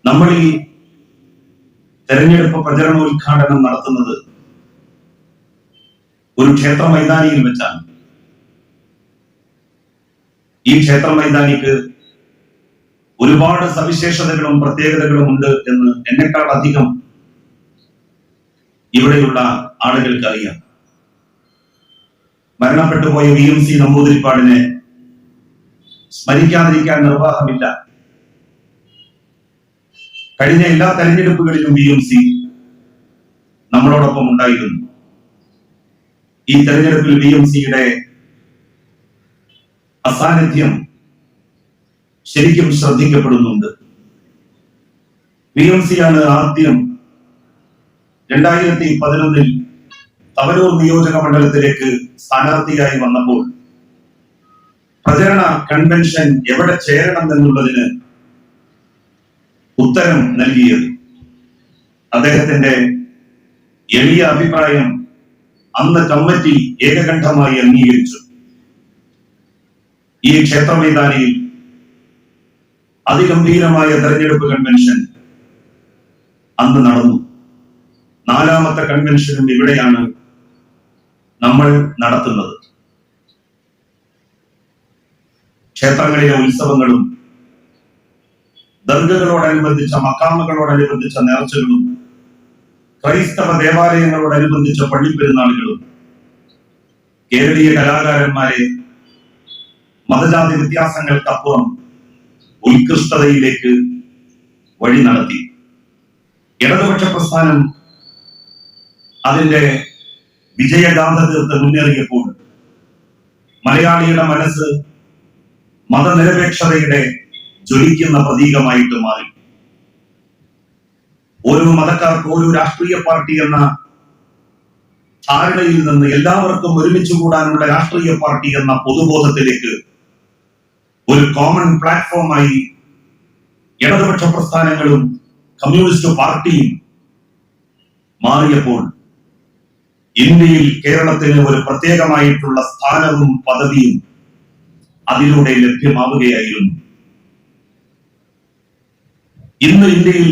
നമ്മൾ ഈ തെരഞ്ഞെടുപ്പ് പ്രചരണോദ്ഘാടനം നടത്തുന്നത് ഒരു ക്ഷേത്ര മൈതാനിയിൽ വെച്ചാണ്. ഈ ക്ഷേത്ര മൈതാനിക്ക് ഒരുപാട് സവിശേഷതകളും പ്രത്യേകതകളും ഉണ്ട് എന്ന് എന്നെക്കാൾ അധികം ഇവിടെയുള്ള ആളുകൾക്ക് അറിയാം. മരണപ്പെട്ടു പോയ VMC നമ്പൂതിരിപ്പാടിനെ സ്മരിക്കാതിരിക്കാൻ നിർവാഹമില്ല. കഴിഞ്ഞ എല്ലാ തെരഞ്ഞെടുപ്പുകളിലും VMC നമ്മളോടൊപ്പം ഉണ്ടായിരുന്നു. ഈ തെരഞ്ഞെടുപ്പിൽ VMCയുടെ അസാന്നിധ്യം ശരിക്കും ശ്രദ്ധിക്കപ്പെടുന്നുണ്ട്. VMCയാണ് ആദ്യം 2011 തവനൂർ നിയോജക മണ്ഡലത്തിലേക്ക് സ്ഥാനാർത്ഥിയായി വന്നപ്പോൾ പ്രചരണ കൺവെൻഷൻ എവിടെ ചേരണം എന്നുള്ളതിന് ഉത്തരം നൽകിയത്. അദ്ദേഹത്തിന്റെ എളിയ അഭിപ്രായം അന്ന് കമ്മിറ്റി ഏകകണ്ഠമായി അംഗീകരിച്ചു. ഈ ക്ഷേത്ര മൈതാനിയിൽ അതിഗംഭീരമായ തെരഞ്ഞെടുപ്പ് കൺവെൻഷൻ അന്ന് നടന്നു. 4ാമത്തെ കൺവെൻഷനും ഇവിടെയാണ് നമ്മൾ നടത്തുന്നത്. ക്ഷേത്രങ്ങളിലെ ഉത്സവങ്ങളും ദർഗകളോടനുബന്ധിച്ച മക്കാമുകളോടനുബന്ധിച്ച നേർച്ചകളും ക്രൈസ്തവ ദേവാലയങ്ങളോടനുബന്ധിച്ച പള്ളിപ്പെരുന്നാളുകളും കേരളീയ കലാകാരന്മാരെ മതജാതി വ്യത്യാസങ്ങൾക്കപ്പുറം ഉത്കൃഷ്ടതയിലേക്ക് വഴി നടത്തി. ഇടതുപക്ഷ പ്രസ്ഥാനം അതിന്റെ വിജയഗാഥ തീർത്ത് മുന്നേറിയപ്പോൾ മലയാളിയുടെ മനസ്സ് മതനിരപേക്ഷതയുടെ ജ്വലിക്കുന്ന പ്രതീകമായിട്ട് മാറി. ഓരോ മതക്കാർക്ക് ഓരോ രാഷ്ട്രീയ പാർട്ടി എന്ന ധാരണയിൽ നിന്ന് എല്ലാവർക്കും ഒരുമിച്ച് കൂടാനുള്ള രാഷ്ട്രീയ പാർട്ടി എന്ന പൊതുബോധത്തിലേക്ക് ഒരു കോമൺ പ്ലാറ്റ്ഫോമായി ഇടതുപക്ഷ പ്രസ്ഥാനങ്ങളും കമ്മ്യൂണിസ്റ്റ് പാർട്ടിയും മാറിയപ്പോൾ ഇന്ത്യയിൽ കേരളത്തിന് ഒരു പ്രത്യേകമായിട്ടുള്ള സ്ഥാനവും പദവിയും അതിലൂടെ ലഭ്യമാവുകയായിരുന്നു. ഇന്ന് ഇന്ത്യയിൽ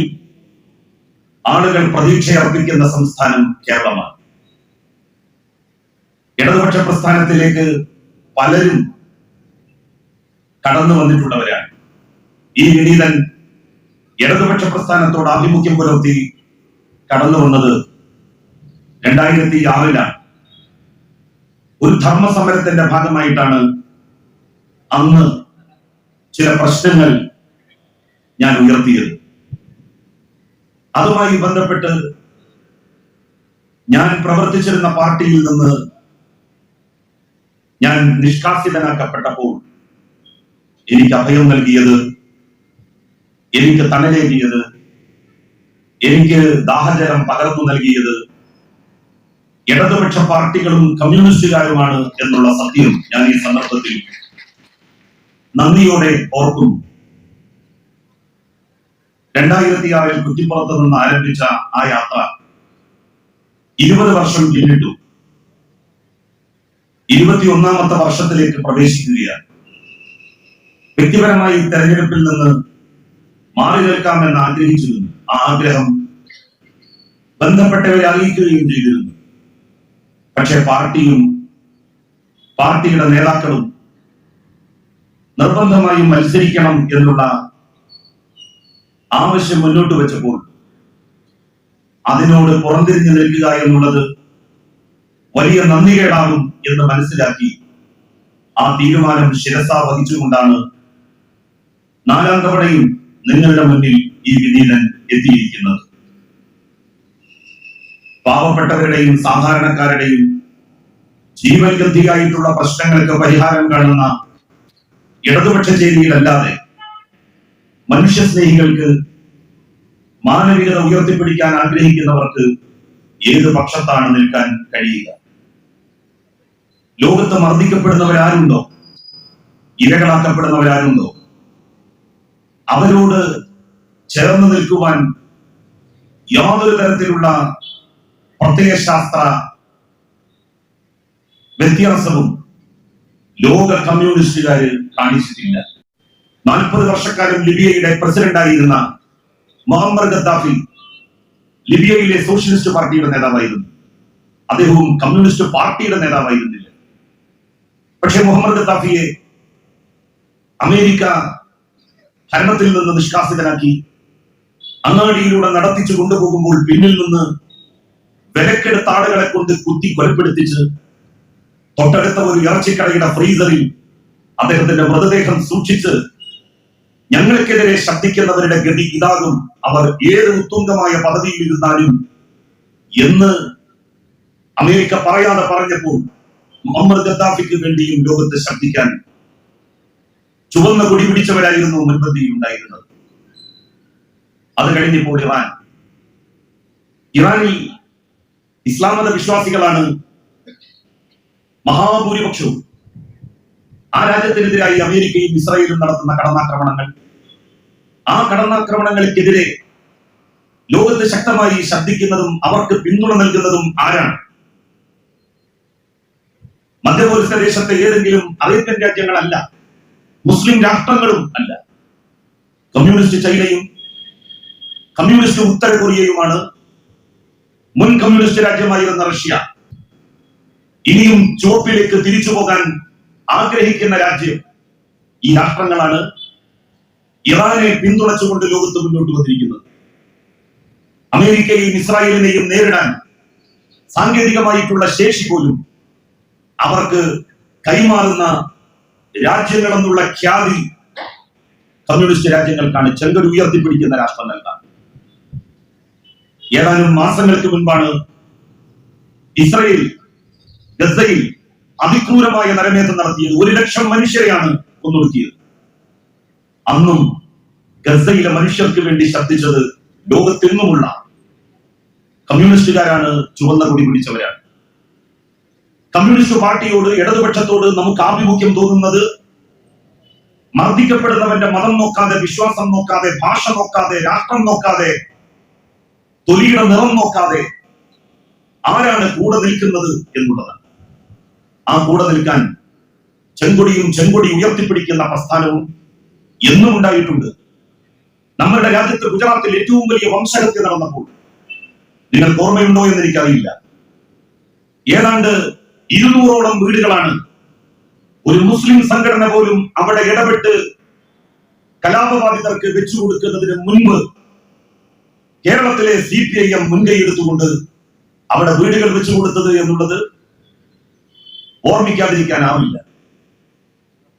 ആളുകൾ പ്രതീക്ഷയർപ്പിക്കുന്ന സംസ്ഥാനം കേരളമാണ്. ഇടതുപക്ഷ പ്രസ്ഥാനത്തിലേക്ക് പലരും കടന്നു വന്നിട്ടുള്ളവരാണ്. ഈ വിനീതൻ ഇടതുപക്ഷ പ്രസ്ഥാനത്തോട് ആഭിമുഖ്യം പുലർത്തി കടന്നു വന്നത് 2006 ഒരു ധർമ്മസമരത്തിന്റെ ഭാഗമായിട്ടാണ്. അന്ന് ചില പ്രശ്നങ്ങൾ ഞാൻ ഉയർത്തിയത്. അതുമായി ബന്ധപ്പെട്ട് ഞാൻ പ്രവർത്തിച്ചിരുന്ന പാർട്ടിയിൽ നിന്ന് ഞാൻ നിഷ്കാസിതനാക്കപ്പെട്ടപ്പോൾ എനിക്ക് അഭയം നൽകിയത്, എനിക്ക് തണലേകിയത്, എനിക്ക് ദാഹജലം പകർന്നു നൽകിയത് ഇടതുപക്ഷ പാർട്ടികളും കമ്മ്യൂണിസ്റ്റുകാരുമാണ് എന്നുള്ള സത്യം ഞാൻ ഈ സന്ദർഭത്തിൽ നന്ദിയോടെ ഓർക്കുന്നു. 2006 കുറ്റിപ്പുറത്ത് നിന്ന് ആരംഭിച്ച ആ യാത്ര 20 വർഷം പിന്നിട്ടു. 21ാമത്തെ വർഷത്തിലേക്ക് പ്രവേശിക്കുകയാണ്. വ്യക്തിപരമായി തെരഞ്ഞെടുപ്പിൽ നിന്ന് മാറി നിൽക്കാമെന്ന് ആഗ്രഹിച്ചിരുന്നു. ആ ആഗ്രഹം ബന്ധപ്പെട്ടവരെ അറിയിക്കുകയും ചെയ്തിരുന്നു. പക്ഷെ പാർട്ടിയും പാർട്ടിയുടെ നേതാക്കളും നിർബന്ധമായും മത്സരിക്കണം എന്നുള്ള ആവശ്യം മുന്നോട്ട് വെച്ചപ്പോൾ അതിനോട് പുറംതിരിഞ്ഞു നിൽക്കുക എന്നുള്ളത് വലിയ നന്ദികേടാകും എന്ന് മനസ്സിലാക്കി ആ തീരുമാനം ശിരസാ വഹിച്ചുകൊണ്ടാണ് 4ാം തവണയും നിങ്ങളുടെ മുന്നിൽ ഈ വിനീതൻ എത്തിയിരിക്കുന്നത്. പാവപ്പെട്ടവരുടെയും സാധാരണക്കാരുടെയും ജീവൻഗന്ധിയായിട്ടുള്ള പ്രശ്നങ്ങൾക്ക് പരിഹാരം കാണുന്ന ഇടതുപക്ഷ ചേരിയിലല്ലാതെ മനുഷ്യസ്നേഹികൾക്ക്, മാനവികത ഉയർത്തിപ്പിടിക്കാൻ ആഗ്രഹിക്കുന്നവർക്ക് ഏത് പക്ഷത്താണ് നിൽക്കാൻ കഴിയുക? ലോകത്ത് മർദ്ദിക്കപ്പെടുന്നവരാരുണ്ടോ? ഇരകളാക്കപ്പെടുന്നവരാരുണ്ടോ? അവരോട് ചേർന്ന് നിൽക്കുവാൻ യാതൊരു തരത്തിലുള്ള പ്രത്യയശാസ്ത്ര വ്യത്യാസവും ലോക കമ്മ്യൂണിസ്റ്റുകാര് കാണിച്ചിട്ടില്ല. 40 വർഷക്കാലം ലിബിയയുടെ പ്രസിഡന്റായിരുന്ന മുഹമ്മദ് ഗദ്ദാഫി ലിബിയയിലെ സോഷ്യലിസ്റ്റ് പാർട്ടിയുടെ നേതാവായിരുന്നു. അദ്ദേഹവും കമ്മ്യൂണിസ്റ്റ് പാർട്ടിയുടെ നേതാവായിരുന്നില്ല. പക്ഷേ മുഹമ്മദ് ഗദ്ദാഫിയെ അമേരിക്ക ഭരണത്തിൽ നിന്ന് നിഷ്കാസിതനാക്കി അങ്ങാടിയിലൂടെ നടത്തിച്ചു കൊണ്ടുപോകുമ്പോൾ പിന്നിൽ നിന്ന് വിലക്കെടുത്ത ആളുകളെ കൊണ്ട് കുത്തി കൊലപ്പെടുത്തിച്ച് തൊട്ടടുത്ത ഒരു ഇറച്ചിക്കടയുടെ ഫ്രീസറിൽ അദ്ദേഹത്തിന്റെ മൃതദേഹം സൂക്ഷിച്ച് ഞങ്ങൾക്കെതിരെ ശബ്ദിക്കുന്നവരുടെ ഗതി ഇതാകും, അവർ ഏത് ഉത്തുംഗമായ പദവിയിൽ ഇരുന്നാലും എന്ന് അമേരിക്ക പറയാതെ പറഞ്ഞപ്പോൾ മുഹമ്മദ് ഗദ്ദാഫിക്ക് വേണ്ടിയും ലോകത്ത് ശബ്ദിക്കാൻ ചുവന്ന കൊടി പിടിച്ചവരായിരുന്നു മുൻപന്തിയിൽ ഉണ്ടായിരുന്നത്. അത് കഴിഞ്ഞപ്പോൾ ഇറാനിൽ ഇസ്ലാം മത വിശ്വാസികളാണ് മഹാഭൂരിപക്ഷവും. ആ രാജ്യത്തിനെതിരായി അമേരിക്കയും ഇസ്രായേലും നടത്തുന്ന കടന്നാക്രമണങ്ങൾ, ആ കടന്നാക്രമണങ്ങൾക്കെതിരെ ലോകത്ത് ശക്തമായി ശബ്ദിക്കുന്നതും അവർക്ക് പിന്തുണ നൽകുന്നതും ആരാണ്? മധ്യപൂർവ്വ ദേശത്തെ ഏതെങ്കിലും അറേബ്യൻ രാജ്യങ്ങളല്ല, മുസ്ലിം രാഷ്ട്രങ്ങളും അല്ല. കമ്മ്യൂണിസ്റ്റ് ചൈനയും കമ്മ്യൂണിസ്റ്റ് ഉത്തര കൊറിയയുമാണ്. മുൻ കമ്മ്യൂണിസ്റ്റ് രാജ്യമായിരുന്ന റഷ്യ ഇനിയും ചുവപ്പിലേക്ക് തിരിച്ചു പോകാൻ ആഗ്രഹിക്കുന്ന രാജ്യം. ഈ രാഷ്ട്രങ്ങളാണ് ഇറാനെ പിന്തുണച്ചുകൊണ്ട് ലോകത്ത് മുന്നോട്ട് വന്നിരിക്കുന്നത്. അമേരിക്കയെയും ഇസ്രായേലിനെയും നേരിടാൻ സാങ്കേതികമായിട്ടുള്ള ശേഷി പോലും അവർക്ക് കൈമാറുന്ന രാജ്യങ്ങളെന്നുള്ള ഖ്യാതി കമ്മ്യൂണിസ്റ്റ് രാജ്യങ്ങൾക്കാണ്, ചെങ്കൽ ഉയർത്തിപ്പിടിക്കുന്ന രാഷ്ട്രങ്ങൾക്കാണ്. ഏതാനും മാസങ്ങൾക്ക് മുൻപാണ് ഇസ്രായേൽ ഗസയിൽ അതിക്രൂരമായ നരമേധം നടത്തിയത്. 1,00,000 മനുഷ്യരെയാണ് കൊന്നൊടുക്കിയത്. അന്നും ഗസയിലെ മനുഷ്യർക്ക് വേണ്ടി ശബ്ദിച്ചത് ലോകത്തെങ്ങുമുള്ള കമ്മ്യൂണിസ്റ്റുകാരാണ്, ചുവന്ന കൊടി പിടിച്ചവരാണ്. കമ്മ്യൂണിസ്റ്റ് പാർട്ടിയോട്, ഇടതുപക്ഷത്തോട് നമുക്ക് ആഭിമുഖ്യം തോന്നുന്നത് മർദ്ദിക്കപ്പെടുന്നവന്റെ മതം നോക്കാതെ, വിശ്വാസം നോക്കാതെ, ഭാഷ നോക്കാതെ, രാഷ്ട്രം നോക്കാതെ, തൊലിയുടെ നിറം നോക്കാതെ ആരാണ് കൂടെ നിൽക്കുന്നത് എന്നുള്ളതാണ്. ആ കൂടെ നിൽക്കാൻ ചെങ്കൊടി ഉയർത്തിപ്പിടിക്കുന്ന പ്രസ്ഥാനവും എന്നും ഉണ്ടായിട്ടുണ്ട്. നമ്മുടെ രാജ്യത്ത് ഗുജറാത്തിൽ ഏറ്റവും വലിയ വംശഹത്യ നടന്നപ്പോൾ നിങ്ങൾക്ക് ഓർമ്മയുണ്ടോ എന്ന് എനിക്കറിയില്ല. ഏതാണ്ട് 200ഓളം വീടുകളാണ് ഒരു മുസ്ലിം സംഘടന പോലും അവിടെ ഇടപെട്ട് കലാപബാധിതർക്ക് വെച്ചു കൊടുക്കുന്നതിന് മുൻപ് കേരളത്തിലെ CPIM മുൻകൈയെടുത്തുകൊണ്ട് അവിടെ വീടുകൾ വെച്ചു കൊടുത്തത് എന്നുള്ളത് ഓർമ്മിക്കാതിരിക്കാനാവില്ല.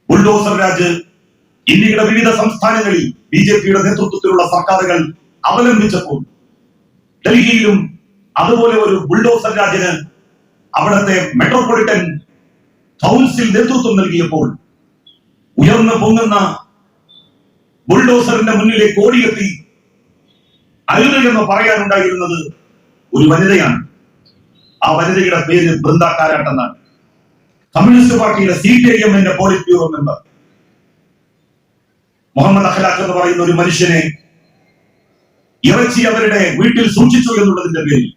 ബുൾഡോസർ രാജ് ഇന്ത്യയുടെ വിവിധ സംസ്ഥാനങ്ങളിൽ BJPയുടെ നേതൃത്വത്തിലുള്ള സർക്കാരുകൾ അവലംബിച്ചപ്പോൾ ഡൽഹിയിലും അതുപോലെ ഒരു ബുൾഡോസർ രാജിന് അവിടുത്തെ മെട്രോപൊളിറ്റൻ കൗൺസിൽ നേതൃത്വം നൽകിയപ്പോൾ ഉയർന്നു പൊങ്ങുന്ന ബുൾഡോസറിന്റെ മുന്നിലേക്ക് ഓടിയെത്തി അരുത് എന്ന് പറയാനുണ്ടായിരുന്നത് ഒരു വനിതയാണ്. ആ വനിതയുടെ പേര് ബൃന്ദ കാരാട്ട് എന്നാണ്. കമ്മ്യൂണിസ്റ്റ് പാർട്ടിയുടെ CPIMന്റെ polit bureau member. Muhammad Akhlaq എന്ന് പറയുന്ന ഒരു മനുഷ്യനെ ഇറച്ചി അവരുടെ വീട്ടിൽ സൂക്ഷിച്ചു എന്നുള്ളതിന്റെ പേരിൽ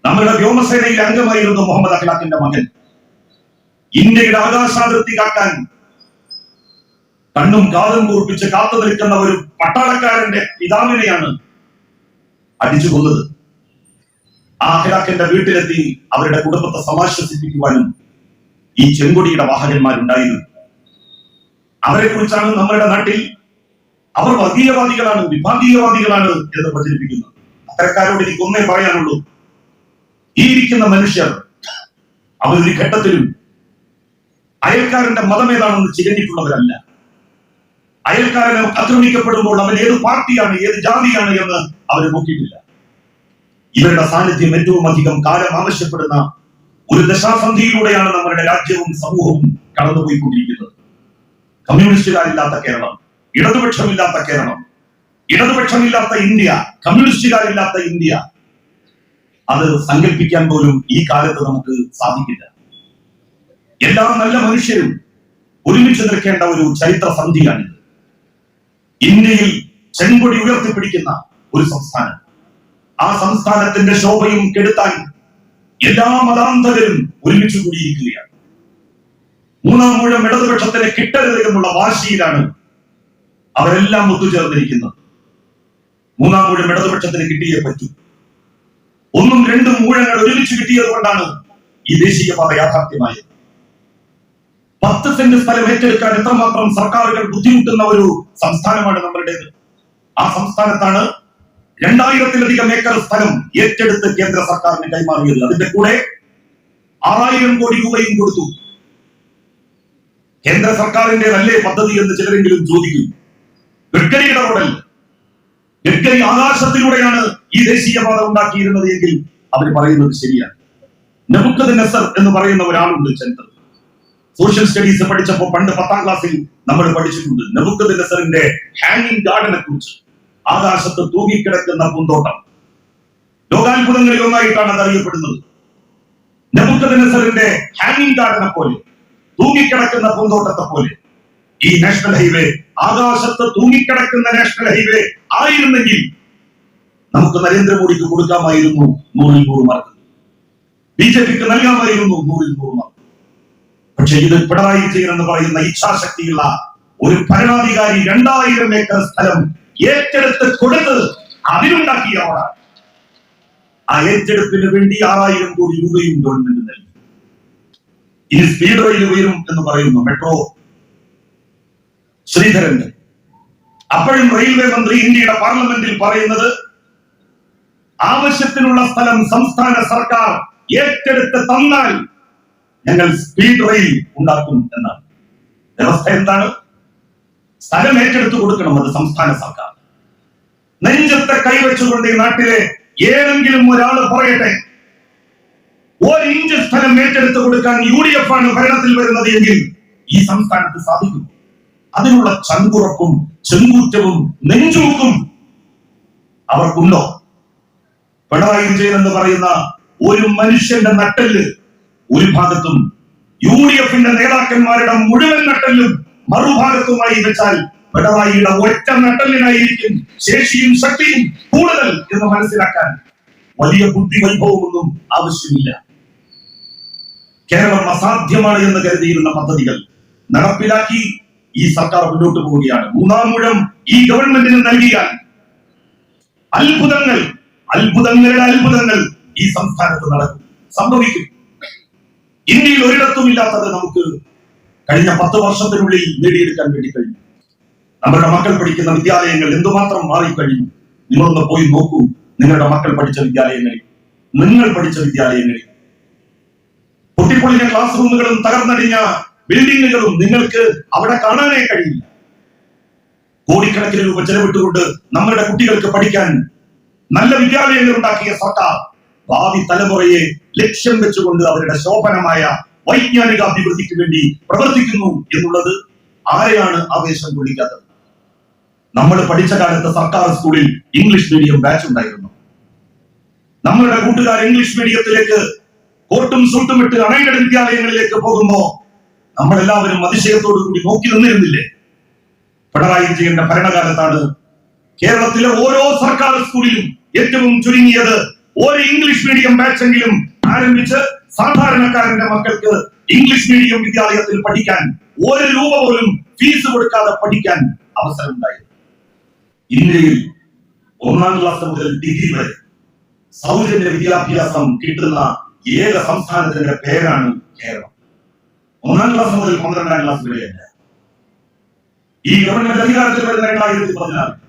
നമ്മുടെ വ്യോമസേനയിലെ അംഗമായിരുന്നു മുഹമ്മദ് അഖ്ലാഖിന്റെ മകൻ. ഇന്ത്യയുടെ ആകാശാതിർത്തി കാക്കാൻ കണ്ണും കാതും കൂർപ്പിച്ച് കാത്തു നിൽക്കുന്ന ഒരു പട്ടാളക്കാരന്റെ പിതാവിനെയാണ് അടിച്ചു കൊന്നത്. ആ അഖ്ലാഖിന്റെ വീട്ടിലെത്തി അവരുടെ കുടുംബത്തെ സമാശ്വസിപ്പിക്കുവാനും ഈ ചെങ്കൊടിയുടെ വാഹകന്മാരുണ്ടായിരുന്നു. അവരെ കുറിച്ചാണ് നമ്മുടെ നാട്ടിൽ അവർ വർഗീയവാദികളാണ്, വിഭാഗീയവാദികളാണ് എന്ന് പ്രചരിപ്പിക്കുന്നത്. അത്തരക്കാരോട് എനിക്ക് ഒന്നേ പറയാനുള്ളൂ, ഈ ഇരിക്കുന്ന മനുഷ്യർ അവരൊരു ഘട്ടത്തിലും അയൽക്കാരന്റെ മതം ഏതാണെന്ന് ചികഞ്ഞിട്ടുള്ളവരല്ല. അയൽക്കാരനെ ആക്രമിക്കപ്പെടുമ്പോൾ അവൻ ഏത് പാർട്ടിയാണ്, ഏത് ജാതിയാണ് എന്ന് അവർ നോക്കിയിട്ടില്ല. ഇവരുടെ സാന്നിധ്യം ഏറ്റവും അധികം കാലം ആവശ്യപ്പെടുന്ന ഒരു ദശാസന്ധിയിലൂടെയാണ് നമ്മുടെ രാജ്യവും സമൂഹവും കടന്നുപോയിക്കൊണ്ടിരിക്കുന്നത്. കമ്മ്യൂണിസ്റ്റുകാരില്ലാത്ത കേരളം, ഇടതുപക്ഷമില്ലാത്ത കേരളം, ഇടതുപക്ഷമില്ലാത്ത ഇന്ത്യ, കമ്മ്യൂണിസ്റ്റുകാരില്ലാത്ത ഇന്ത്യ, അത് സങ്കല്പിക്കാൻ പോലും ഈ കാലത്ത് നമുക്ക് സാധിക്കില്ല. എല്ലാ നല്ല മനുഷ്യരും ഒരുമിച്ച് നിൽക്കേണ്ട ഒരു ചരിത്ര സന്ധിയാണിത്. ഇന്ത്യയിൽ ചെങ്കൊടി ഉയർത്തിപ്പിടിക്കുന്ന ഒരു സംസ്ഥാനം, ആ സംസ്ഥാനത്തിന്റെ ശോഭയും കെടുത്താൻ എല്ലാ മതാന്തരും ഒരുമിച്ച് കൂടിയിരിക്കുകയാണ്. മൂന്നാം മൂഴം ഇടതുപക്ഷത്തിനെ കിട്ടരുത് എന്നുള്ള വാശിയിലാണ് അവരെല്ലാം ഒത്തുചേർന്നിരിക്കുന്നത്. മൂന്നാം ഊഴം ഇടതുപക്ഷത്തിന് കിട്ടിയേ പറ്റൂ. ഒന്നും രണ്ടും ഊഴങ്ങൾ ഒരുമിച്ച് കിട്ടിയത് കൊണ്ടാണ് ഈ ദേശീയപാത യാഥാർത്ഥ്യമായത്. 10 സെന്റ് സ്ഥലം ഏറ്റെടുക്കാൻ എത്രമാത്രം സർക്കാരുകൾ ബുദ്ധിമുട്ടുന്ന ഒരു സംസ്ഥാനമാണ് നമ്മളുടേത്. ആ സംസ്ഥാനത്താണ് 2000-ലധികം ഏക്കർ സ്ഥലം ഏറ്റെടുത്ത് കേന്ദ്ര സർക്കാരിന് കൈമാറിയത്. അതിന്റെ കൂടെ 6000 കോടി രൂപയും കൊടുത്തു. കേന്ദ്ര സർക്കാരിന്റെ നല്ലേ പദ്ധതി എന്ന് ചിലരെങ്കിലും ചോദിക്കും. ഗഡ്കരിയുടെ റോഡല്ല, ഗഡ്കരി ആകാശത്തിലൂടെയാണ് ഈ ദേശീയപാത ഉണ്ടാക്കിയിരുന്നത് എങ്കിൽ അവർ പറയുന്നത് ശരിയാണ്. നെബുക്കദ്നസർ എന്ന് പറയുന്ന ഒരാളുണ്ട് ചരിത്രം. സോഷ്യൽ സ്റ്റഡീസ് പഠിച്ചപ്പോൾ പണ്ട് 10ാം ക്ലാസ്സിൽ നമ്മൾ പഠിച്ചിട്ടുണ്ട് നെബുക്കദ്നസറിന്റെ ഹാങ്ങിങ് ഗാർഡനെ കുറിച്ച്. ആകാശത്ത് തൂങ്ങിക്കിടക്കുന്ന പൂന്തോട്ടം. ലോകാത്ഭുതങ്ങളിൽ ഒന്നായിട്ടാണ് അത് അറിയപ്പെടുന്നത്. നെബുക്കദ്നസറിന്റെ ഹാങ്ങിങ് ഗാർഡനെ പോലെ, തൂങ്ങിക്കിടക്കുന്ന പൂന്തോട്ടത്തെ പോലെ ഈ നാഷണൽ ഹൈവേ ആകാശത്ത് തൂങ്ങിക്കിടക്കുന്ന നാഷണൽ ഹൈവേ ആയിരുന്നെങ്കിൽ നമുക്ക് നരേന്ദ്രമോദിക്ക് കൊടുക്കാമായിരുന്നു 100-100 മാർക്ക്, BJPക്ക് നൽകാമായിരുന്നു 100-100 മാർക്ക്. പക്ഷെ ഇത് പിണറായി വിജയൻ എന്ന് പറയുന്ന ഇച്ഛാശക്തിയുള്ള ഒരു ഭരണാധികാരി 2000 ഏക്കർ സ്ഥലം ഏറ്റെടുത്ത് കൊടുത്ത് അതിനുണ്ടാക്കിയ ആ ഏറ്റെടുപ്പിന് വേണ്ടി 6000 കോടി രൂപയും ഗവൺമെന്റ് നൽകി. ഇനി സ്പീഡ് റെയിൽ ഉയരും എന്ന് പറയുന്നു മെട്രോ ശ്രീധരന്റെ. അപ്പോഴും റെയിൽവേ മന്ത്രി ഇന്ത്യയുടെ പാർലമെന്റിൽ പറയുന്നത് ആവശ്യത്തിനുള്ള സ്ഥലം സംസ്ഥാന സർക്കാർ ഏറ്റെടുത്ത് തന്നാൽ ഞങ്ങൾ സ്പീഡ് റെയിൽ ഉണ്ടാക്കും എന്നാണ്. വ്യവസ്ഥ എന്താണ്? സ്ഥലം ഏറ്റെടുത്ത് കൊടുക്കണം, അത് സംസ്ഥാന സർക്കാർ. നെഞ്ചത്തെ കൈവച്ചുകൊണ്ട് ഈ നാട്ടിലെ ഏതെങ്കിലും ഒരാൾ പറയട്ടെ, 1 ഇഞ്ച് സ്ഥലം ഏറ്റെടുത്ത് കൊടുക്കാൻ UDF ആണ് ഭരണത്തിൽ വരുന്നത് എങ്കിൽ ഈ സംസ്ഥാനത്ത് സാധിക്കും. അതിനുള്ള ചങ്കുറപ്പും ചെങ്കൂറ്റവും നെഞ്ചൂക്കും അവർക്കുണ്ടോ? പിണറായി വിജയൻ എന്ന് പറയുന്ന ഒരു മനുഷ്യന്റെ നട്ടെല്ല് ഒരു ഭാഗത്തും UDFന്റെ നേതാക്കന്മാരുടെ മുഴുവൻ നട്ടെല്ലും മറുഭാഗത്തുമായി വെച്ചാൽ പിണറായിയുടെ ഒറ്റ നട്ടെല്ലിനായിരിക്കും ശേഷിയും ശക്തിയും കൂടുതൽ എന്ന് മനസ്സിലാക്കാൻ വലിയ ബുദ്ധി വൈഭവമൊന്നും ആവശ്യമില്ല. കേരളം അസാധ്യമാണ് എന്ന് കരുതിയിരുന്ന പദ്ധതികൾ നടപ്പിലാക്കി ഈ സർക്കാർ മുന്നോട്ട് പോവുകയാണ്. 3ാം ഊഴം ഈ ഗവൺമെന്റിന് നൽകിയാൽ അത്ഭുതങ്ങളുടെ അത്ഭുതങ്ങൾ ഈ സംസ്ഥാനത്ത് നടക്കും, സംഭവിക്കും. ഇന്ത്യയിൽ ഒരിടത്തുമില്ലാത്തത് നമുക്ക് കഴിഞ്ഞ 10 വർഷത്തിനുള്ളിൽ നേടിയെടുക്കാൻ വേണ്ടി കഴിഞ്ഞു. നമ്മുടെ മക്കൾ പഠിക്കുന്ന വിദ്യാലയങ്ങൾ എന്തുമാത്രം മാറിക്കഴിഞ്ഞു. നിങ്ങളൊന്ന് പോയി നോക്കൂ. നിങ്ങളുടെ മക്കൾ പഠിച്ച വിദ്യാലയങ്ങളിൽ, നിങ്ങൾ പഠിച്ച വിദ്യാലയങ്ങളിൽ പൊട്ടിപ്പൊളിഞ്ഞ ക്ലാസ് റൂമുകളും തകർന്നടിഞ്ഞ ബിൽഡിങ്ങുകളും നിങ്ങൾക്ക് അവിടെ കാണാനേ കഴിയില്ല. കോടിക്കണക്കിന് രൂപ ചെലവിട്ടുകൊണ്ട് നമ്മുടെ കുട്ടികൾക്ക് പഠിക്കാൻ നല്ല വിദ്യാലയങ്ങൾ ഉണ്ടാക്കിയ സർക്കാർ ഭാവി തലമുറയെ ലക്ഷ്യം വെച്ചുകൊണ്ട് അവരുടെ ശോഭനമായ വൈജ്ഞാനിക അഭിവൃദ്ധിക്ക് വേണ്ടി പ്രവർത്തിക്കുന്നു എന്നുള്ളത് ആരെയാണ് ആവേശം കൊള്ളിക്കാത്തത്? നമ്മൾ പഠിച്ച കാലത്ത് സർക്കാർ സ്കൂളിൽ ഇംഗ്ലീഷ് മീഡിയം ബാച്ച് ഉണ്ടായിരുന്നു. നമ്മളുടെ കൂട്ടുകാർ ഇംഗ്ലീഷ് മീഡിയത്തിലേക്ക് കോട്ടും സൂട്ടും ഇട്ട് അണൈഡഡ് വിദ്യാലയങ്ങളിലേക്ക് പോകുമ്പോ നമ്മളെല്ലാവരും അതിശയത്തോടു കൂടി നോക്കി നിന്നിരുന്നില്ലേ? പിണറായി വിജയന്റെ ഭരണകാലത്താണ് കേരളത്തിലെ ഓരോ സർക്കാർ സ്കൂളിലും ഏറ്റവും ചുരുങ്ങിയത് ഒരു ഇംഗ്ലീഷ് മീഡിയം ബാച്ചെങ്കിലും ആരംഭിച്ച് സാധാരണക്കാരന്റെ മക്കൾക്ക് ഇംഗ്ലീഷ് മീഡിയം വിദ്യാലയത്തിൽ പഠിക്കാൻ 1 രൂപ പോലും ഫീസ് കൊടുക്കാതെ പഠിക്കാൻ അവസരം ഉണ്ടായി. ഇന്ത്യയിൽ 1ാം ക്ലാസ് മുതൽ ഡിഗ്രി വരെ സൗജന്യ വിദ്യാഭ്യാസം കിട്ടുന്ന ഏക സംസ്ഥാനത്തിന്റെ പേരാണ് കേരളം. 1ാം ക്ലാസ് മുതൽ 12ാം ക്ലാസ് വരെയല്ല. ഈ ഗവൺമെന്റ് അധികാരത്തിൽ വരുന്ന 2014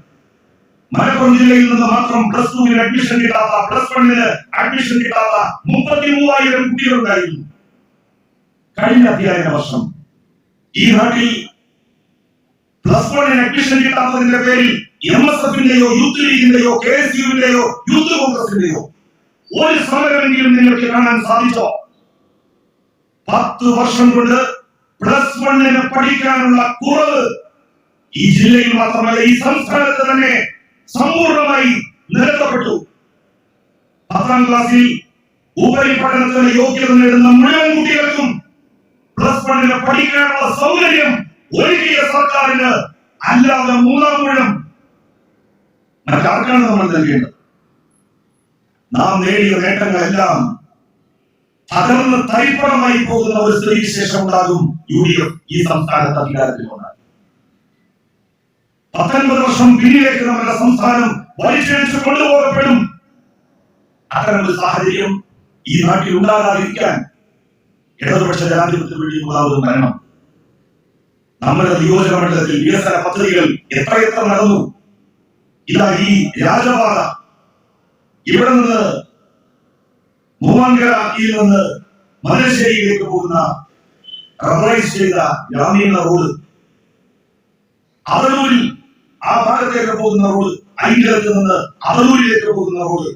മലപ്പുറം ജില്ലയിൽ നിന്ന് മാത്രം +2 അഡ്മിഷൻ കിട്ടാത്ത, +1 അഡ്മിഷൻ കിട്ടാത്ത 33,000 കുട്ടികളുണ്ടായിരുന്നു. കഴിഞ്ഞ അധ്യയന വർഷം ഈ നാട്ടിൽ +1 അഡ്മിഷൻ കിട്ടാത്തതിന്റെ പേരിൽ MSFന്റെയോ യൂത്ത് ലീഗിന്റെയോ KSUവിന്റെയോ യൂത്ത് കോൺഗ്രസിന്റെയോ ഒരു സമരമെങ്കിലും നിങ്ങൾക്ക് കാണാൻ സാധിച്ചോ? 10 വർഷം കൊണ്ട് +1 പഠിക്കാനുള്ള കുറവ് ഈ ജില്ലയിൽ മാത്രമല്ല ഈ സംസ്ഥാനത്ത് തന്നെ സമ്പൂർണമായി നിരത്തപ്പെട്ടു. 10ാം ക്ലാസ്സിൽ ഉപരിപഠനത്തിന് യോഗ്യത നേടുന്ന മുഴുവൻ കുട്ടികൾക്കും +1 പഠിക്കാനുള്ള സൗകര്യം ഒരുക്കിയ സർക്കാരിന് അല്ലാതെ 3ാം ഊഴം മറ്റാർക്കാണ് നമ്മൾ നൽകേണ്ടത്? നാം നേടിയ നേട്ടങ്ങളെല്ലാം തകർന്ന് തരിപ്പണമായി പോകുന്ന ഒരു സ്ഥിതിവിശേഷം ഉണ്ടാകും UDF ഈ സംസ്ഥാനത്ത് അധികാരത്തിൽ വന്നാൽ. 19 വർഷം പിന്നിലേക്ക് നമ്മുടെ സംസ്ഥാനം വലിച്ചിഴച്ച് കൊണ്ടുപോകപ്പെടും. അത്തരമൊരു സാഹചര്യം ഈ നാട്ടിൽ ഉണ്ടാകാതിരിക്കാൻ ഇടതുപക്ഷ ജനാധിപത്യ വേണ്ടിയുള്ളാവുന്ന ഭരണം. നമ്മുടെ നിയോജക മണ്ഡലത്തിൽ വികസന പദ്ധതികൾ എത്രയെത്ര നടന്നു. ഇതാ ഈ രാജപാത ഇവിടെ നിന്ന് മൂവാങ്കരയിൽ നിന്ന് മലശ്ശേരിയിലേക്ക് പോകുന്ന റബ്ബറൈസ് ചെയ്ത ഗ്രാമീണ റോഡ്, അതലൂരിൽ ആ ഭാഗത്തേക്ക് പോകുന്ന റോഡ്, അഞ്ചലത്ത് നിന്ന് അതലൂരിലേക്ക് പോകുന്ന റോഡ്,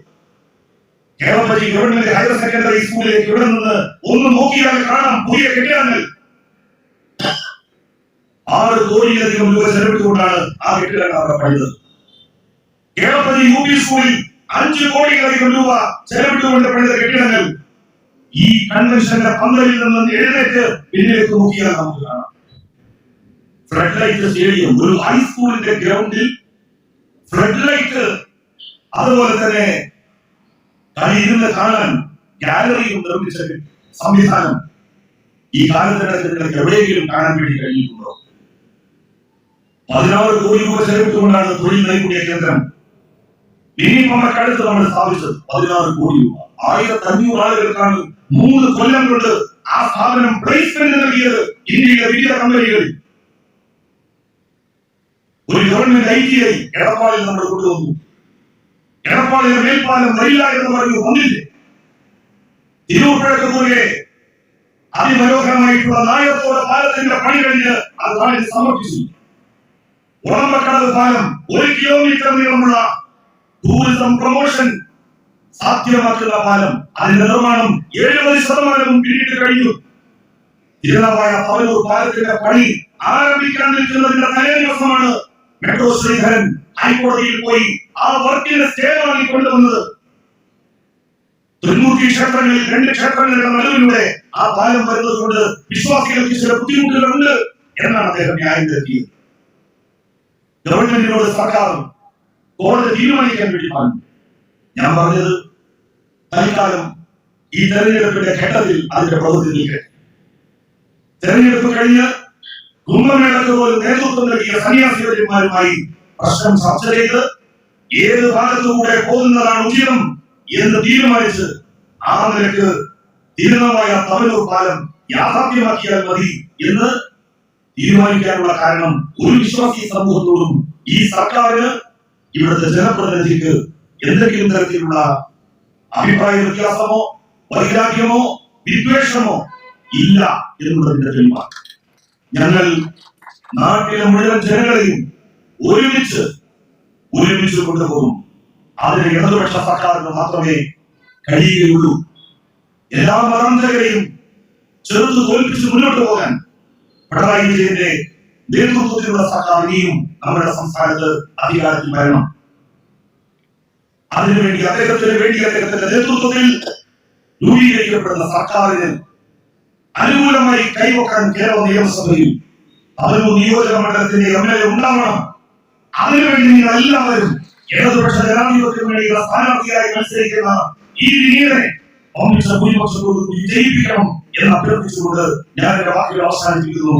കേരളപ്പള്ളി ഗവൺമെന്റ് ഹയർ സെക്കൻഡറി സ്കൂളിലേക്ക് ഇവിടെ നിന്ന് ഒന്ന് നോക്കിയാൽ കാണാം പുതിയ കെട്ടിടങ്ങൾ. 6 കോടിയിലധികം രൂപ ചെലവിട്ടുകൊണ്ടാണ് ആ കെട്ടിടങ്ങൾ അവിടെ പണിതത്. കേരളപ്പള്ളി യു പി സ്കൂളിൽ 5 കോടിയിലധികം രൂപ ചെലവിട്ടുകൊണ്ട് പണിത കെട്ടിടങ്ങൾ ഈ കൺവെൻഷന്റെ പന്തലിൽ നിന്ന് എഴുന്നേറ്റ് പിന്നിലേക്ക് നോക്കിയാൽ നമുക്ക് കാണാം. ഫ്ലഡ് ലൈറ്റ് സ്റ്റേഡിയം, ഒരു ഹൈസ്കൂളിന്റെ ഗ്രൗണ്ടിൽ ഫ്ലഡ് ലൈറ്റ്, അതുപോലെ തന്നെ ഇരുന്ന് കാണാൻ ഗാലറിയും നിർമ്മിച്ച സംവിധാനം ഈ കാലത്തിനകത്ത് നിങ്ങൾക്ക് എവിടെയെങ്കിലും കാണാൻ വേണ്ടി കഴിഞ്ഞിട്ടുണ്ടോ? 16 കോടി രൂപ ചെലവിട്ടുകൊണ്ടാണ് തൊഴിൽ നൈപുണ്യ കേന്ദ്രം മിനിമമ്മക്കടുത്ത് നമ്മൾ സ്ഥാപിച്ചത്. 16 കോടി രൂപ, 1500 ആളുകൾക്കാണ് 3 കൊല്ലം കൊണ്ട് ആ സ്ഥാപനം പ്ലേസ്മെന്റ് നൽകിയത് ഇന്ത്യയിലെ വിവിധ കമ്പനികളിൽ. ഒരു ഗവൺമെന്റ് ITI എടപ്പാളിൽ നമ്മൾ കൊണ്ടുവന്നു. എടപ്പാളിലെ മേൽപ്പാലം വരില്ല എന്ന് പറഞ്ഞു, വന്നില്ലേ? തിരുവപ്പഴക്കൂടെ അതിമനോഹരമായിട്ടുള്ള നായത്തോടെ പാലത്തിന്റെ പണി കഴിഞ്ഞ് അത് നാളിൽ സമർപ്പിച്ചു. ഉളമ്പക്കടവ് പാലം 1 കിലോമീറ്റർ നീളമുള്ള ടൂറിസം പ്രൊമോഷൻ സാധ്യമാക്കുന്ന പാലം, അതിന്റെ നിർമ്മാണം 70% പിന്നിട്ട് കഴിഞ്ഞു. തിരുനാവായ തവനൂർ പാലത്തിന്റെ പണി ആരംഭിക്കാൻ നിൽക്കുന്നതിന്റെ തലേ ദിവസമാണ് മെട്രോ ശ്രീധരൻ ഹൈക്കോടതിയിൽ പോയി ആ വർക്കിന് സ്റ്റേ വാങ്ങി കൊണ്ടുവന്നത്. 90 ക്ഷേത്രങ്ങളിൽ 2 ക്ഷേത്രങ്ങളുടെ നടുവിലൂടെ ആ പാലം വരുന്നത് കൊണ്ട് വിശ്വാസികൾക്ക് ചില ബുദ്ധിമുട്ടുകളുണ്ട് എന്നാണ് അദ്ദേഹം ന്യായം നൽകിയത്. ഗവൺമെന്റിനോട് സർക്കാർ കോടതി തീരുമാനിക്കാൻ വേണ്ടി പറഞ്ഞു. ഞാൻ പറഞ്ഞത് തൽക്കാലം ഈ തെരഞ്ഞെടുപ്പിന്റെ ഘട്ടത്തിൽ അതിന്റെ പ്രവൃത്തി നിൽക്കട്ടെ. തെരഞ്ഞെടുപ്പ് കഴിഞ്ഞ് കുംഭമേളക്ക് പോലും നേതൃത്വം നൽകിയ സന്യാസിവര്യന്മാരുമായി പ്രശ്നം ചർച്ച ചെയ്ത് ഏത് ഭാഗത്തുകൂടെ പോകുന്നതാണ് ഉചിതം എന്ന് തീരുമാനിച്ച് ആ നിലക്ക് തിരുനാവായ തവനൂർ പാലം യാഥാർത്ഥ്യമാക്കിയാൽ മതി എന്ന് തീരുമാനിക്കാനുള്ള കാരണം ഒരു വിശ്വാസി സമൂഹത്തോടും ഈ സർക്കാരിന് ഇവിടുത്തെ ജനപ്രതിനിധിക്ക് എന്തെങ്കിലും തരത്തിലുള്ള അഭിപ്രായ വ്യത്യാസമോ വൈരാഗ്യമോ വിദ്വേഷമോ ഇല്ല എന്നുള്ളതിന്റെ തെളിവാണ്. ഞങ്ങൾ നാട്ടിലെ മുഴുവൻ ജനങ്ങളെയും ഒരുമിച്ച് കൊണ്ടുപോകും. അതിന് ഇടതുപക്ഷ സർക്കാരിന് മാത്രമേ കഴിയുകയുള്ളൂ. എല്ലാ മതാന്തരങ്ങളെയും ചെറുത്ത് തോൽപ്പിച്ച് മുന്നോട്ട് പോകാൻ പിണറായി വിജയന്റെ നേതൃത്വത്തിലുള്ള സർക്കാർ ഇനിയും നമ്മുടെ സംസ്ഥാനത്ത് അധികാരത്തിൽ വരണം. അതിനുവേണ്ടി അദ്ദേഹത്തിന്റെ നേതൃത്വത്തിൽ രൂപീകരിക്കപ്പെടുന്ന സർക്കാരിന് അനുകൂലമായി കൈവക്കാൻ കേരള നിയമസഭയിൽ തവനൂർ നിയോജക മണ്ഡലത്തിന്റെ MLA ഉണ്ടാവണം. അതിനുവേണ്ടി നിങ്ങൾ എല്ലാവരും ഇടതുപക്ഷ ജനാധിപത്യത്തിന് വേണ്ടിയുള്ള സ്ഥാനാർത്ഥിയായി മത്സരിക്കുന്ന ഈ വിനീതനെ ഭൂരിപക്ഷത്തോട് വിജയിപ്പിക്കണം എന്ന് അഭ്യർത്ഥിച്ചുകൊണ്ട് ഞാൻ എന്റെ വാക്കുകൾ അവസാനിപ്പിക്കുന്നു.